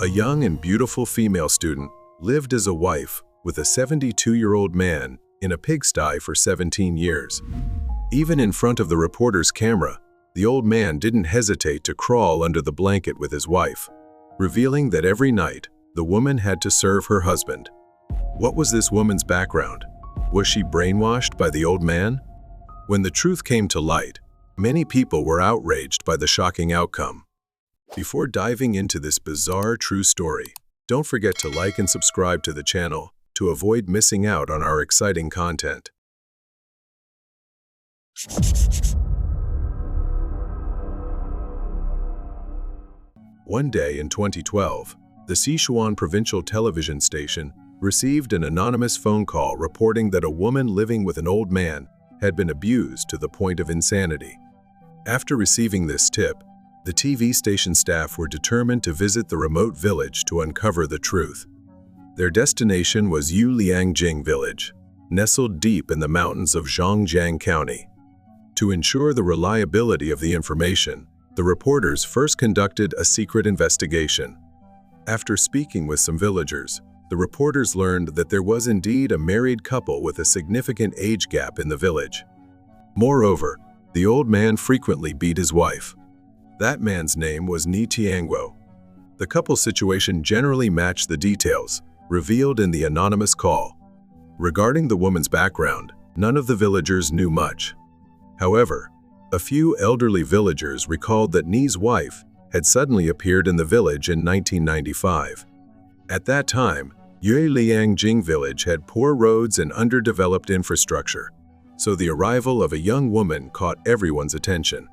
A young and beautiful female student lived as a wife with a 72-year-old man in a pigsty for 17 years. Even in front of the reporter's camera, the old man didn't hesitate to crawl under the blanket with his wife, revealing that every night the woman had to serve her husband. What was this woman's background? Was she brainwashed by the old man? When the truth came to light, many people were outraged by the shocking outcome. Before diving into this bizarre true story, don't forget to like and subscribe to the channel to avoid missing out on our exciting content. One day in 2012, the Sichuan provincial television station received an anonymous phone call reporting that a woman living with an old man had been abused to the point of insanity. After receiving this tip, the TV station staff were determined to visit the remote village to uncover the truth. Their destination was Yuliangjing village, nestled deep in the mountains of Zhangjiang County. To ensure the reliability of the information, the reporters first conducted a secret investigation. After speaking with some villagers, the reporters learned that there was indeed a married couple with a significant age gap in the village. Moreover, the old man frequently beat his wife. That man's name was Ni Tianguo. The couple's situation generally matched the details revealed in the anonymous call. Regarding the woman's background, none of the villagers knew much. However, a few elderly villagers recalled that Ni's wife had suddenly appeared in the village in 1995. At that time, Yuliangjing village had poor roads and underdeveloped infrastructure, so the arrival of a young woman caught everyone's attention.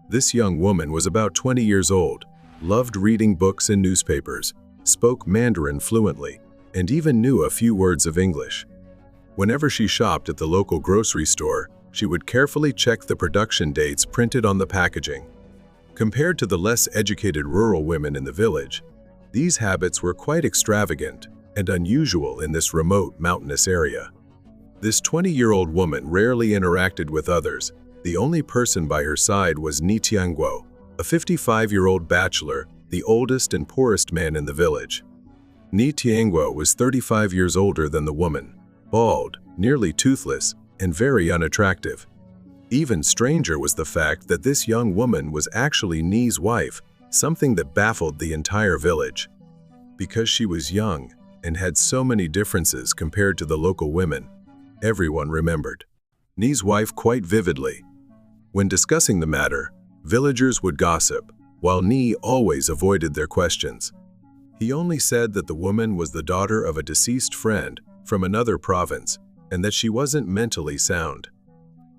This young woman was about 20 years old, loved reading books and newspapers, spoke Mandarin fluently, and even knew a few words of English. Whenever she shopped at the local grocery store, she would carefully check the production dates printed on the packaging. Compared to the less educated rural women in the village, these habits were quite extravagant and unusual in this remote mountainous area. This 20-year-old woman rarely interacted with others. The only person by her side was Ni Tianguo, a 55-year-old bachelor, the oldest and poorest man in the village. Ni Tianguo was 35 years older than the woman, bald, nearly toothless, and very unattractive. Even stranger was the fact that this young woman was actually Ni's wife, something that baffled the entire village. Because she was young and had so many differences compared to the local women, everyone remembered Ni's wife quite vividly. When discussing the matter, villagers would gossip, while Ni always avoided their questions. He only said that the woman was the daughter of a deceased friend from another province and that she wasn't mentally sound.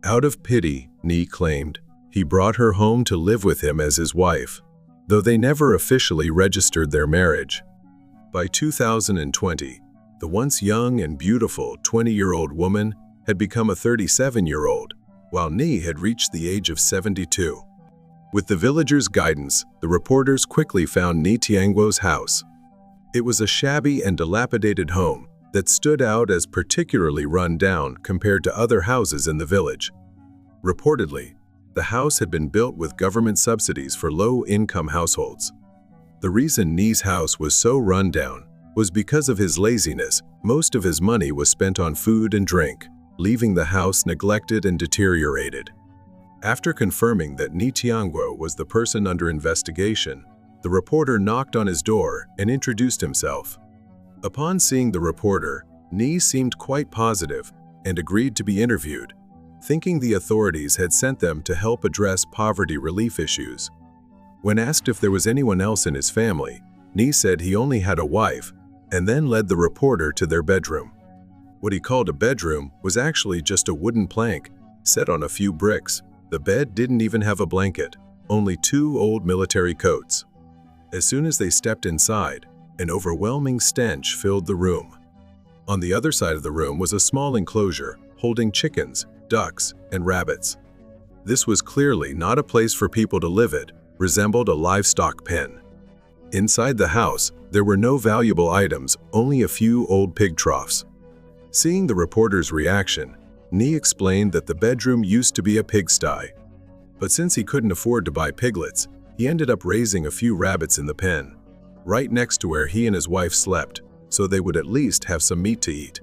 Out of pity, Ni claimed, he brought her home to live with him as his wife, though they never officially registered their marriage. By 2020, the once young and beautiful 20-year-old woman had become a 37-year-old, while Ni had reached the age of 72. With the villagers' guidance, the reporters quickly found Ni Tianguo's house. It was a shabby and dilapidated home that stood out as particularly run down compared to other houses in the village. Reportedly, the house had been built with government subsidies for low-income households. The reason Ni's house was so run down was because of his laziness. Most of his money was spent on food and drink, leaving the house neglected and deteriorated. After confirming that Ni Tianguo was the person under investigation, the reporter knocked on his door and introduced himself. Upon seeing the reporter, Ni seemed quite positive and agreed to be interviewed, thinking the authorities had sent them to help address poverty relief issues. When asked if there was anyone else in his family, Ni said he only had a wife, and then led the reporter to their bedroom. What he called a bedroom was actually just a wooden plank set on a few bricks. The bed didn't even have a blanket, only 2 old military coats. As soon as they stepped inside, an overwhelming stench filled the room. On the other side of the room was a small enclosure holding chickens, ducks, and rabbits. This was clearly not a place for people to live. It resembled a livestock pen. Inside the house, there were no valuable items, only a few old pig troughs. Seeing the reporter's reaction, Ni explained that the bedroom used to be a pigsty. But since he couldn't afford to buy piglets, he ended up raising a few rabbits in the pen. right next to where he and his wife slept, so they would at least have some meat to eat.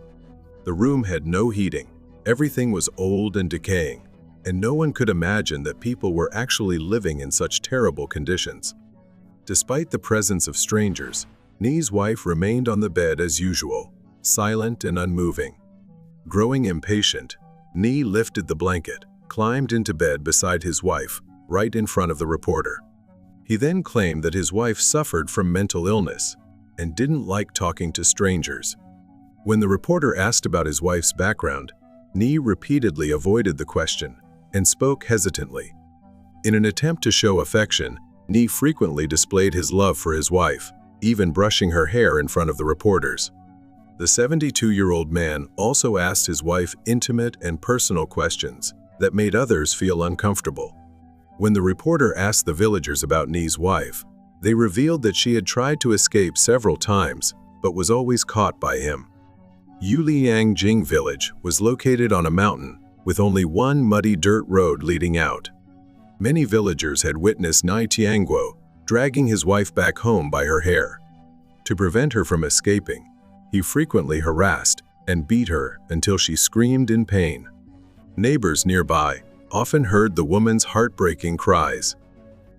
The room had no heating, everything was old and decaying, and no one could imagine that people were actually living in such terrible conditions. Despite the presence of strangers, Nee's wife remained on the bed as usual, silent and unmoving. Growing impatient, Nee lifted the blanket, climbed into bed beside his wife, right in front of the reporter. He then claimed that his wife suffered from mental illness and didn't like talking to strangers. When the reporter asked about his wife's background, Nee repeatedly avoided the question and spoke hesitantly. In an attempt to show affection, Nee frequently displayed his love for his wife, even brushing her hair in front of the reporters. The 72-year-old man also asked his wife intimate and personal questions that made others feel uncomfortable. When the reporter asked the villagers about Nee's wife, they revealed that she had tried to escape several times, but was always caught by him. Yuliang Jing village was located on a mountain with only one muddy dirt road leading out. Many villagers had witnessed Nai Tianguo dragging his wife back home by her hair. To prevent her from escaping, he frequently harassed and beat her until she screamed in pain. Neighbors nearby often heard the woman's heartbreaking cries.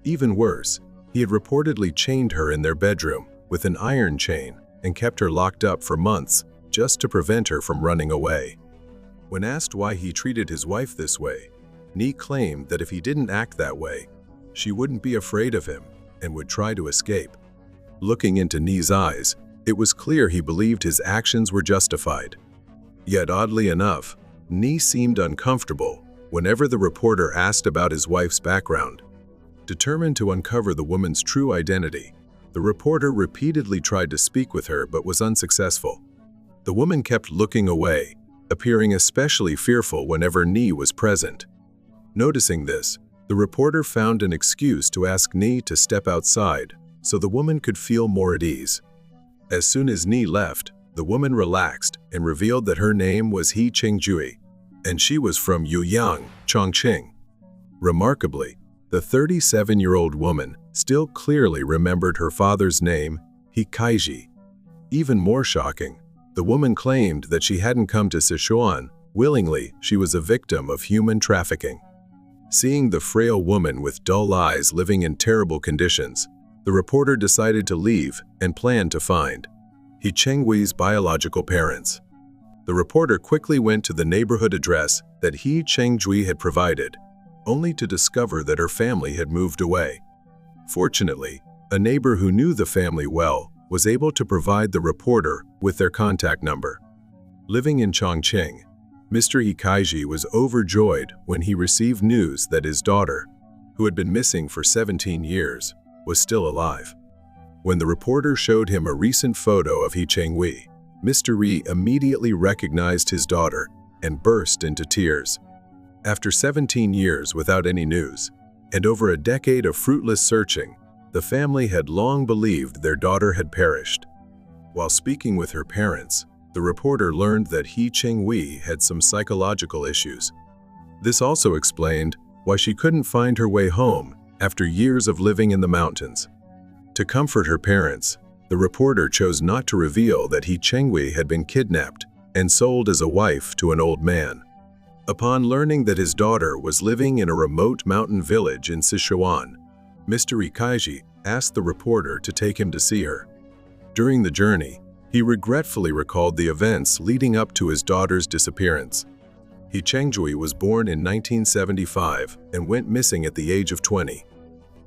Even worse, he had reportedly chained her in their bedroom with an iron chain and kept her locked up for months just to prevent her from running away. When asked why he treated his wife this way, Nee claimed that if he didn't act that way, she wouldn't be afraid of him and would try to escape. Looking into Nee's eyes, it was clear he believed his actions were justified. Yet oddly enough, Nee seemed uncomfortable whenever the reporter asked about his wife's background. Determined to uncover the woman's true identity, the reporter repeatedly tried to speak with her but was unsuccessful. The woman kept looking away, appearing especially fearful whenever Nee was present. Noticing this, the reporter found an excuse to ask Nee to step outside so the woman could feel more at ease. As soon as Nee left, the woman relaxed and revealed that her name was He Chengjui, and she was from Yuyang, Chongqing. Remarkably, the 37-year-old woman still clearly remembered her father's name, He Kaiji. Even more shocking, the woman claimed that she hadn't come to Sichuan willingly. She was a victim of human trafficking. Seeing the frail woman with dull eyes living in terrible conditions, the reporter decided to leave and planned to find He Chenghui's biological parents. The reporter quickly went to the neighborhood address that He Chengjui had provided, only to discover that her family had moved away. Fortunately, a neighbor who knew the family well was able to provide the reporter with their contact number. Living in Chongqing, Mr. Ikaiji was overjoyed when he received news that his daughter, who had been missing for 17 years, was still alive. When the reporter showed him a recent photo of He Chengjui, Mr. Ri immediately recognized his daughter and burst into tears. After 17 years without any news, and over a decade of fruitless searching, the family had long believed their daughter had perished. While speaking with her parents, the reporter learned that He Chengjui had some psychological issues. This also explained why she couldn't find her way home after years of living in the mountains. To comfort her parents, the reporter chose not to reveal that He Chengjui had been kidnapped and sold as a wife to an old man. Upon learning that his daughter was living in a remote mountain village in Sichuan, Mr. Ikaiji asked the reporter to take him to see her. During the journey, he regretfully recalled the events leading up to his daughter's disappearance. He Chengjui was born in 1975 and went missing at the age of 20.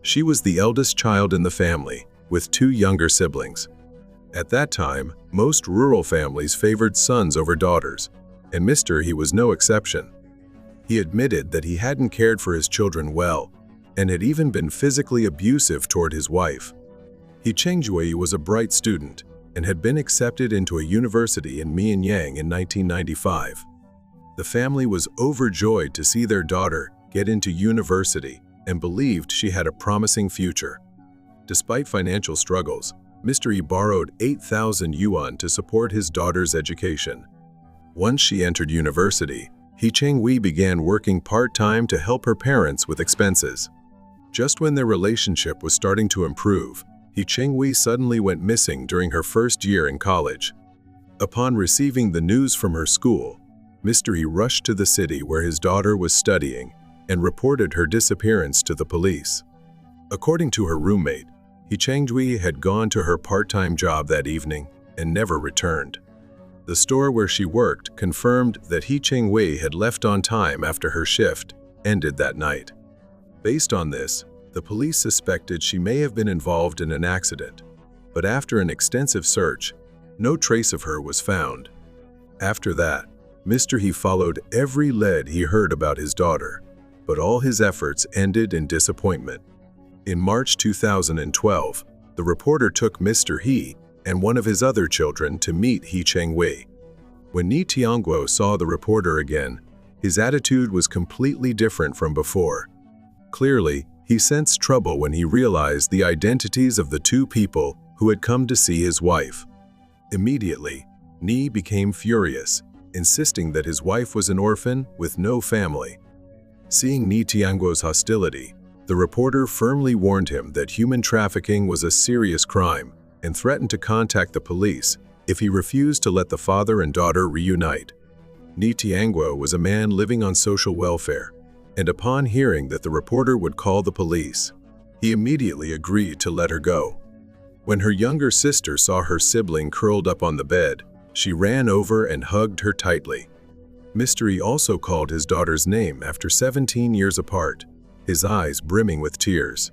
She was the eldest child in the family, with 2 younger siblings. At that time, most rural families favored sons over daughters, and Mr. He was no exception. He admitted that he hadn't cared for his children well, and had even been physically abusive toward his wife. He Chengjui was a bright student and had been accepted into a university in Mianyang in 1995. The family was overjoyed to see their daughter get into university and believed she had a promising future. Despite financial struggles, Mr. E borrowed 8,000 yuan to support his daughter's education. Once she entered university, He Chengjui began working part-time to help her parents with expenses. Just when their relationship was starting to improve, He Cheng-wei suddenly went missing during her first year in college. Upon receiving the news from her school, Mr. He rushed to the city where his daughter was studying and reported her disappearance to the police. According to her roommate, He Cheng-wei had gone to her part-time job that evening and never returned. The store where she worked confirmed that He Cheng-wei had left on time after her shift ended that night. Based on this, the police suspected she may have been involved in an accident, but after an extensive search, no trace of her was found. After that, Mr. He followed every lead he heard about his daughter, but all his efforts ended in disappointment. In March 2012, the reporter took Mr. He and one of his other children to meet He Cheng-wei. When Ni Tianguo saw the reporter again, his attitude was completely different from before. Clearly, he sensed trouble when he realized the identities of the two people who had come to see his wife. Immediately, Ni became furious, insisting that his wife was an orphan with no family. Seeing Ni Tianguo's hostility, the reporter firmly warned him that human trafficking was a serious crime and threatened to contact the police if he refused to let the father and daughter reunite. Ni Tianguo was a man living on social welfare, and upon hearing that the reporter would call the police, he immediately agreed to let her go. When her younger sister saw her sibling curled up on the bed, she ran over and hugged her tightly. Mr. He also called his daughter's name after 17 years apart, his eyes brimming with tears.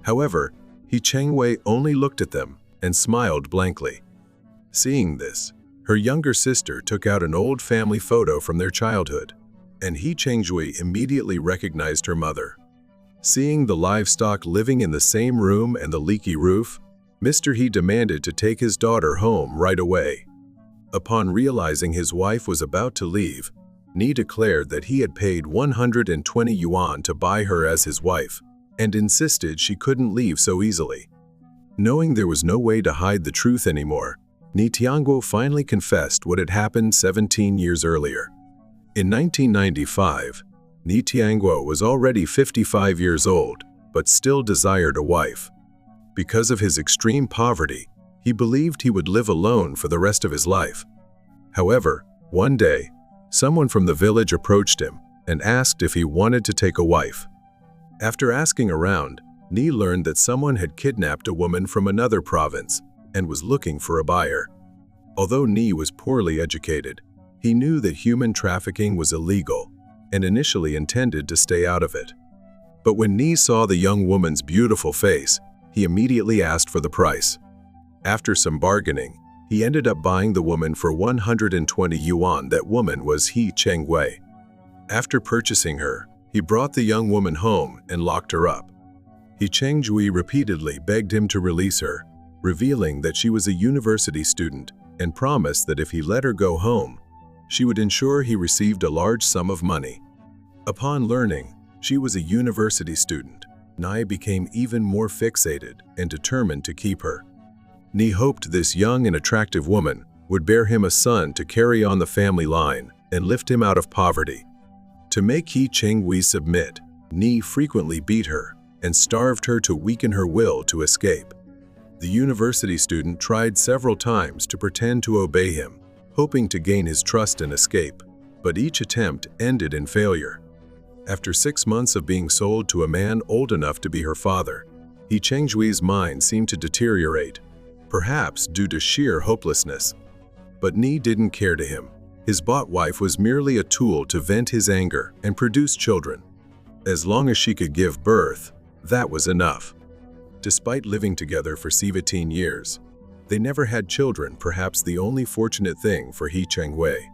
However, He Cheng-wei only looked at them and smiled blankly. Seeing this, her younger sister took out an old family photo from their childhood, and He Cheng-wei immediately recognized her mother. Seeing the livestock living in the same room and the leaky roof, Mr. He demanded to take his daughter home right away. Upon realizing his wife was about to leave, Ni declared that he had paid 120 yuan to buy her as his wife, and insisted she couldn't leave so easily. Knowing there was no way to hide the truth anymore, Ni Tianguo finally confessed what had happened 17 years earlier. In 1995, Ni Tianguo was already 55 years old, but still desired a wife. Because of his extreme poverty, he believed he would live alone for the rest of his life. However, one day, someone from the village approached him and asked if he wanted to take a wife. After asking around, Ni learned that someone had kidnapped a woman from another province and was looking for a buyer. Although Ni was poorly educated, he knew that human trafficking was illegal and initially intended to stay out of it. But when Ni saw the young woman's beautiful face, he immediately asked for the price. After some bargaining, he ended up buying the woman for 120 yuan. That woman was He Cheng-wei. After purchasing her, he brought the young woman home and locked her up. He Cheng-wei repeatedly begged him to release her, revealing that she was a university student and promised that if he let her go home, she would ensure he received a large sum of money. Upon learning she was a university student, Ni became even more fixated and determined to keep her. Ni hoped this young and attractive woman would bear him a son to carry on the family line and lift him out of poverty. To make He Cheng-wei submit, Ni frequently beat her and starved her to weaken her will to escape. The university student tried several times to pretend to obey him, hoping to gain his trust and escape, but each attempt ended in failure. After 6 months of being sold to a man old enough to be her father, He Cheng-wei's mind seemed to deteriorate, perhaps due to sheer hopelessness. But Ni didn't care to him. His bought wife was merely a tool to vent his anger and produce children. As long as she could give birth, that was enough. Despite living together for 17 years, they never had children, perhaps the only fortunate thing for He Cheng-wei.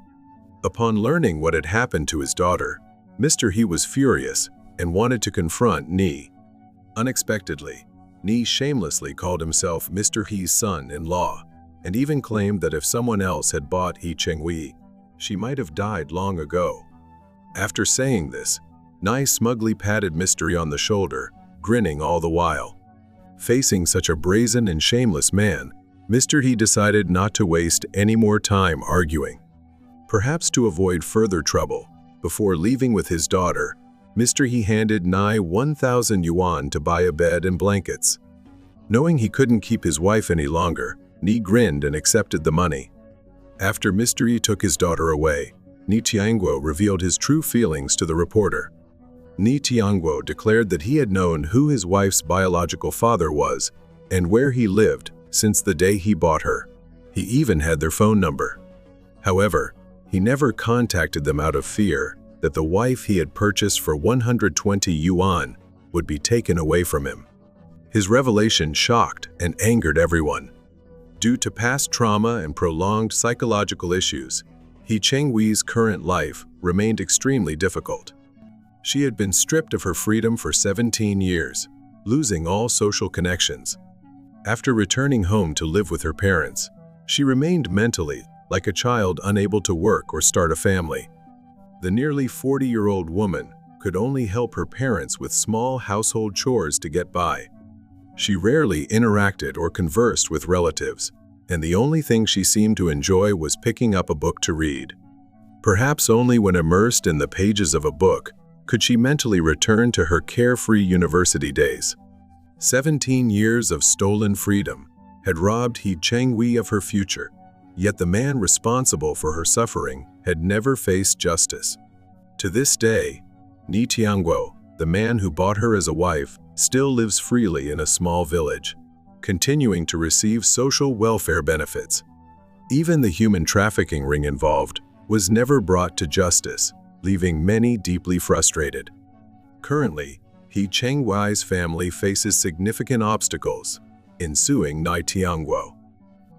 Upon learning what had happened to his daughter, Mr. He was furious and wanted to confront Ni. Unexpectedly, Ni shamelessly called himself Mr. He's son-in-law and even claimed that if someone else had bought He Cheng-wei, she might have died long ago. After saying this, Ni smugly patted Mr. He on the shoulder, grinning all the while. Facing such a brazen and shameless man, Mr. He decided not to waste any more time arguing. Perhaps to avoid further trouble, before leaving with his daughter, Mr. He handed Ni 1,000 yuan to buy a bed and blankets. Knowing he couldn't keep his wife any longer, Ni grinned and accepted the money. After Mr. Yi took his daughter away, Ni Tianguo revealed his true feelings to the reporter. Ni Tianguo declared that he had known who his wife's biological father was and where he lived since the day he bought her. He even had their phone number. However, he never contacted them out of fear that the wife he had purchased for 120 yuan would be taken away from him. His revelation shocked and angered everyone. Due to past trauma and prolonged psychological issues, He Chenghui's current life remained extremely difficult. She had been stripped of her freedom for 17 years, losing all social connections. After returning home to live with her parents, she remained mentally like a child unable to work or start a family. The nearly 40-year-old woman could only help her parents with small household chores to get by. She rarely interacted or conversed with relatives, and the only thing she seemed to enjoy was picking up a book to read. Perhaps only when immersed in the pages of a book could she mentally return to her carefree university days. 17 years of stolen freedom had robbed He Chenghui of her future, yet the man responsible for her suffering had never faced justice. To this day, Ni Tianguo, the man who bought her as a wife, still lives freely in a small village, continuing to receive social welfare benefits. Even the human trafficking ring involved was never brought to justice, leaving many deeply frustrated. Currently, He Chenghui's family faces significant obstacles in suing Ni Tianguo.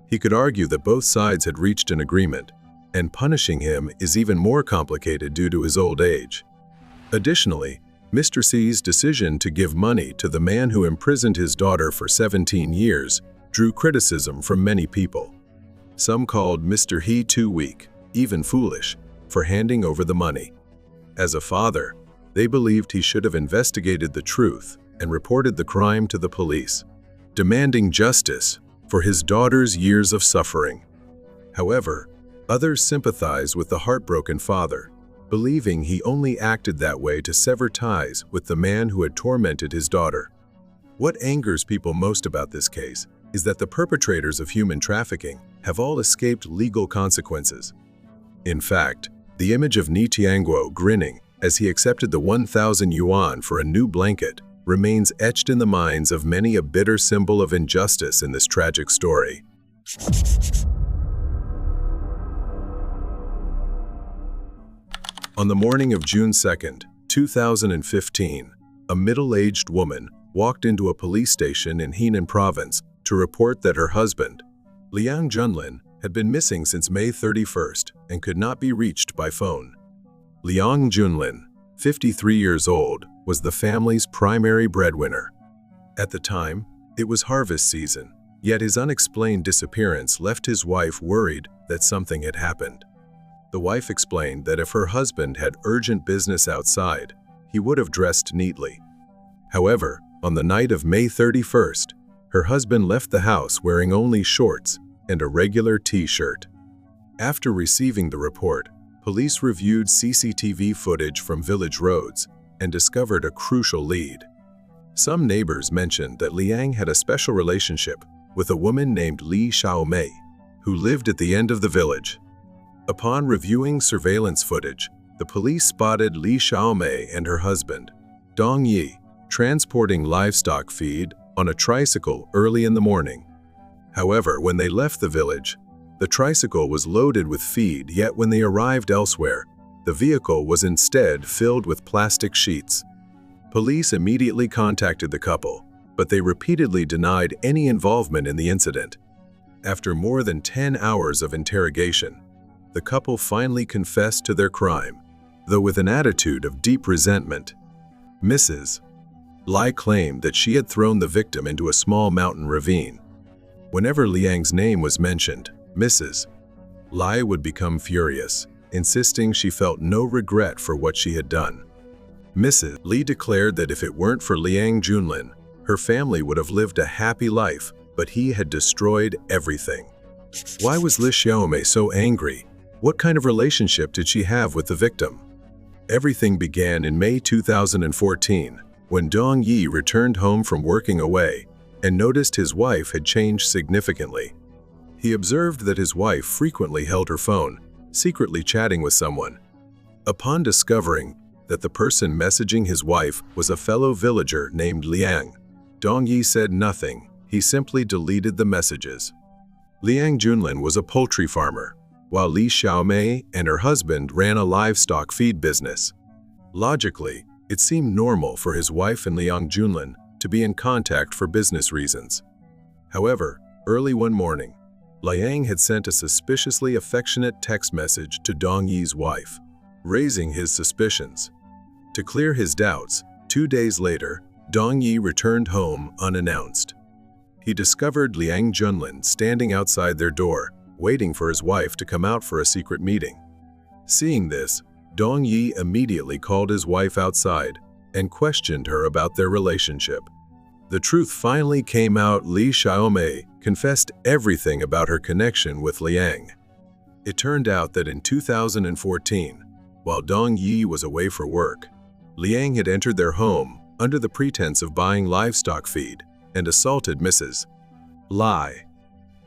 He could argue that both sides had reached an agreement, and punishing him is even more complicated due to his old age. Additionally, Mr. C's decision to give money to the man who imprisoned his daughter for 17 years drew criticism from many people. Some called Mr. He too weak, even foolish, for handing over the money. As a father, they believed he should have investigated the truth and reported the crime to the police, demanding justice for his daughter's years of suffering. However, others sympathized with the heartbroken father, believing he only acted that way to sever ties with the man who had tormented his daughter. What angers people most about this case is that the perpetrators of human trafficking have all escaped legal consequences. In fact, the image of Ni Tianguo grinning as he accepted the 1,000 yuan for a new blanket remains etched in the minds of many, a bitter symbol of injustice in this tragic story. On the morning of June 2, 2015, a middle-aged woman walked into a police station in Henan Province to report that her husband, Liang Junlin, had been missing since May 31st and could not be reached by phone. Liang Junlin, 53 years old, was the family's primary breadwinner. At the time, it was harvest season, yet his unexplained disappearance left his wife worried that something had happened. The wife explained that if her husband had urgent business outside, he would have dressed neatly. However, on the night of May 31st, her husband left the house wearing only shorts and a regular t-shirt. After receiving the report, police reviewed CCTV footage from village roads and discovered a crucial lead. Some neighbors mentioned that Liang had a special relationship with a woman named Li Xiaomei, who lived at the end of the village. Upon reviewing surveillance footage, the police spotted Li Xiaomei and her husband, Dong Yi, transporting livestock feed on a tricycle early in the morning. However, when they left the village, the tricycle was loaded with feed, yet when they arrived elsewhere, the vehicle was instead filled with plastic sheets. Police immediately contacted the couple, but they repeatedly denied any involvement in the incident. After more than 10 hours of interrogation, the couple finally confessed to their crime, though with an attitude of deep resentment. Mrs. Lai claimed that she had thrown the victim into a small mountain ravine. Whenever Liang's name was mentioned, Mrs. Lai would become furious, insisting she felt no regret for what she had done. Mrs. Li declared that if it weren't for Liang Junlin, her family would have lived a happy life, but he had destroyed everything. Why was Li Xiaomei so angry? What kind of relationship did she have with the victim? Everything began in May 2014, when Dong Yi returned home from working away and noticed his wife had changed significantly. He observed that his wife frequently held her phone, secretly chatting with someone. Upon discovering that the person messaging his wife was a fellow villager named Liang, Dong Yi said nothing. He simply deleted the messages. Liang Junlin was a poultry farmer, while Li Xiaomei and her husband ran a livestock feed business. Logically, it seemed normal for his wife and Liang Junlin to be in contact for business reasons. However, early one morning, Liang had sent a suspiciously affectionate text message to Dong Yi's wife, raising his suspicions. To clear his doubts, 2 days later, Dong Yi returned home unannounced. He discovered Liang Junlin standing outside their door, waiting for his wife to come out for a secret meeting. Seeing this, Dong Yi immediately called his wife outside and questioned her about their relationship. The truth finally came out. Li Xiaomei confessed everything about her connection with Liang. It turned out that in 2014, while Dong Yi was away for work, Liang had entered their home under the pretense of buying livestock feed and assaulted Mrs. Lai.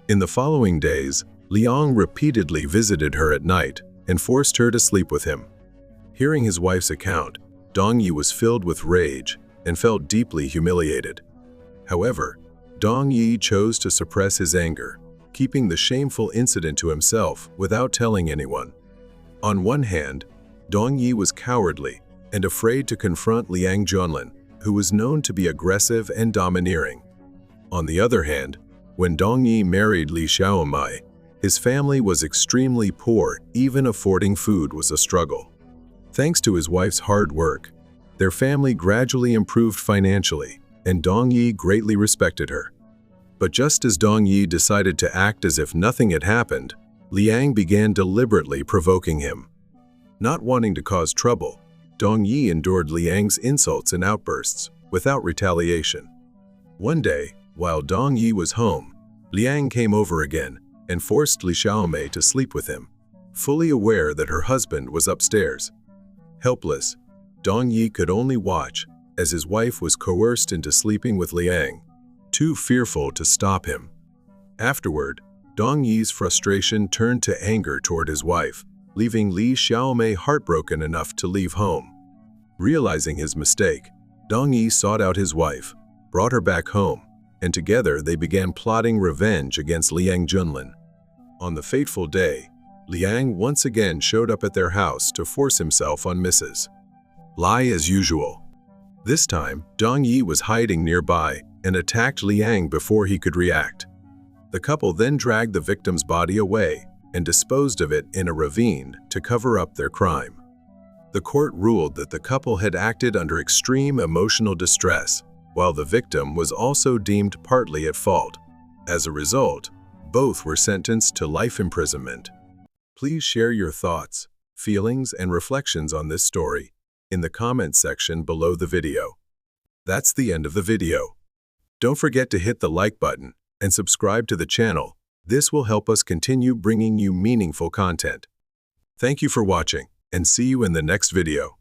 In the following days, Liang repeatedly visited her at night and forced her to sleep with him. Hearing his wife's account, Dong Yi was filled with rage and felt deeply humiliated. However, Dong Yi chose to suppress his anger, keeping the shameful incident to himself without telling anyone. On one hand, Dong Yi was cowardly and afraid to confront Liang Junlin, who was known to be aggressive and domineering. On the other hand, when Dong Yi married Li Xiaomei, his family was extremely poor. Even affording food was a struggle. Thanks to his wife's hard work, their family gradually improved financially, and Dong Yi greatly respected her. But just as Dong Yi decided to act as if nothing had happened, Liang began deliberately provoking him. Not wanting to cause trouble, Dong Yi endured Liang's insults and outbursts without retaliation. One day, while Dong Yi was home, Liang came over again and forced Li Xiaomei to sleep with him, fully aware that her husband was upstairs. Helpless, Dong Yi could only watch as his wife was coerced into sleeping with Liang, too fearful to stop him. Afterward, Dong Yi's frustration turned to anger toward his wife, leaving Li Xiaomei heartbroken enough to leave home. Realizing his mistake, Dong Yi sought out his wife, brought her back home, and together they began plotting revenge against Liang Junlin. On the fateful day, Liang once again showed up at their house to force himself on Mrs. Lai as usual. This time, Dong Yi was hiding nearby and attacked Liang before he could react. The couple then dragged the victim's body away and disposed of it in a ravine to cover up their crime. The court ruled that the couple had acted under extreme emotional distress, while the victim was also deemed partly at fault. As a result, both were sentenced to life imprisonment. Please share your thoughts, feelings, and reflections on this story in the comments section below the video. That's the end of the video. Don't forget to hit the like button and subscribe to the channel. This will help us continue bringing you meaningful content. Thank you for watching, and see you in the next video.